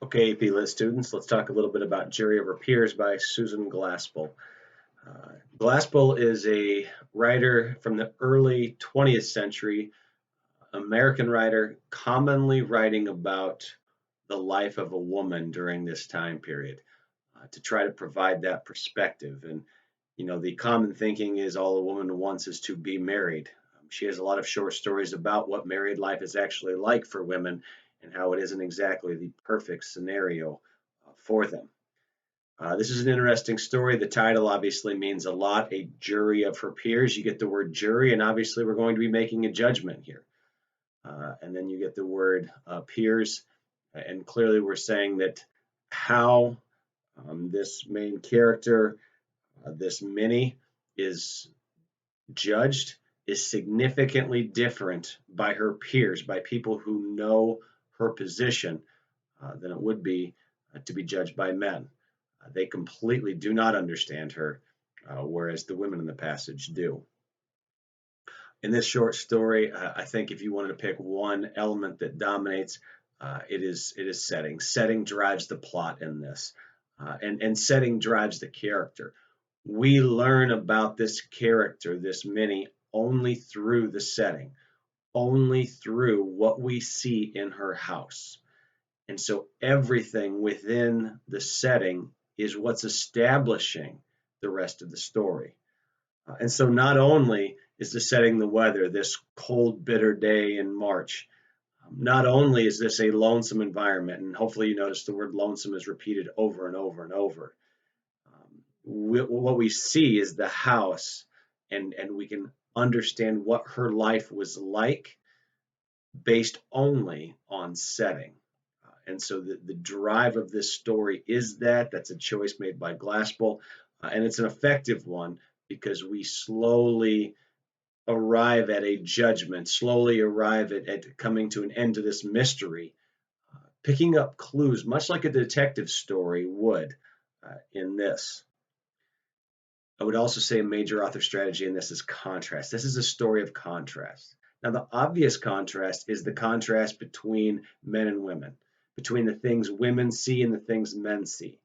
Okay, AP Lit students, let's talk a little bit about Jury of Her Peers by Susan Glaspell. Glaspell is a writer from the early 20th century, American writer, commonly writing about the life of a woman during this time period to try to provide that perspective. And, the common thinking is all a woman wants is to be married. She has a lot of short stories about what married life is actually like for women and how it isn't exactly the perfect scenario for them. This is an interesting story. The title obviously means a lot. A jury of her peers. You get the word jury, and obviously we're going to be making a judgment here. And then you get the word peers, and clearly we're saying that how this main character, this Minnie, is judged is significantly different by her peers, by people who know her position, than it would be to be judged by men. They completely do not understand her, whereas the women in the passage do. In this short story, I think if you wanted to pick one element that dominates, it is setting. Setting drives the plot in this, and setting drives the character. We learn about this character, this Minnie, only through the setting, only through what we see in her house. And so everything within the setting is what's establishing the rest of the story. And so not only is the setting the weather, this cold, bitter day in March, not only is this a lonesome environment, and hopefully you notice the word lonesome is repeated over and over and over. What we see is the house, and we can understand what her life was like based only on setting. And so the drive of this story is that's a choice made by Glaspell, and it's an effective one because we slowly arrive at a judgment, slowly arrive at coming to an end to this mystery, picking up clues, much like a detective story would in this. I would also say a major author strategy in this is contrast. This is a story of contrast. Now, the obvious contrast is the contrast between men and women, between the things women see and the things men see,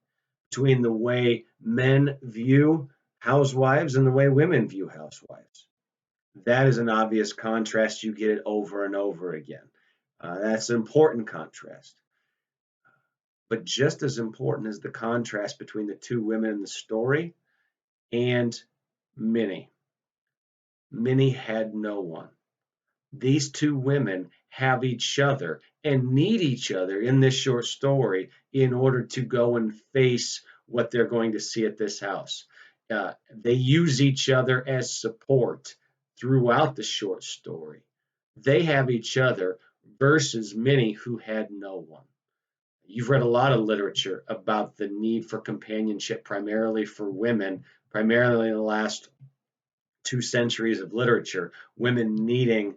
between the way men view housewives and the way women view housewives. That is an obvious contrast. You get it over and over again. That's an important contrast. But just as important is the contrast between the two women in the story and Minnie. Minnie had no one. These two women have each other and need each other in this short story in order to go and face what they're going to see at this house. They use each other as support throughout the short story. They have each other versus Minnie, who had no one. You've read a lot of literature about the need for companionship, primarily for women, primarily in the last 2 centuries of literature, women needing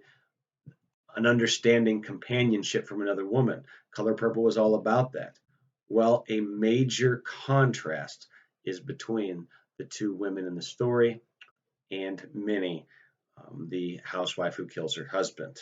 an understanding companionship from another woman. Color Purple was all about that. Well, a major contrast is between the two women in the story and Minnie, the housewife who kills her husband.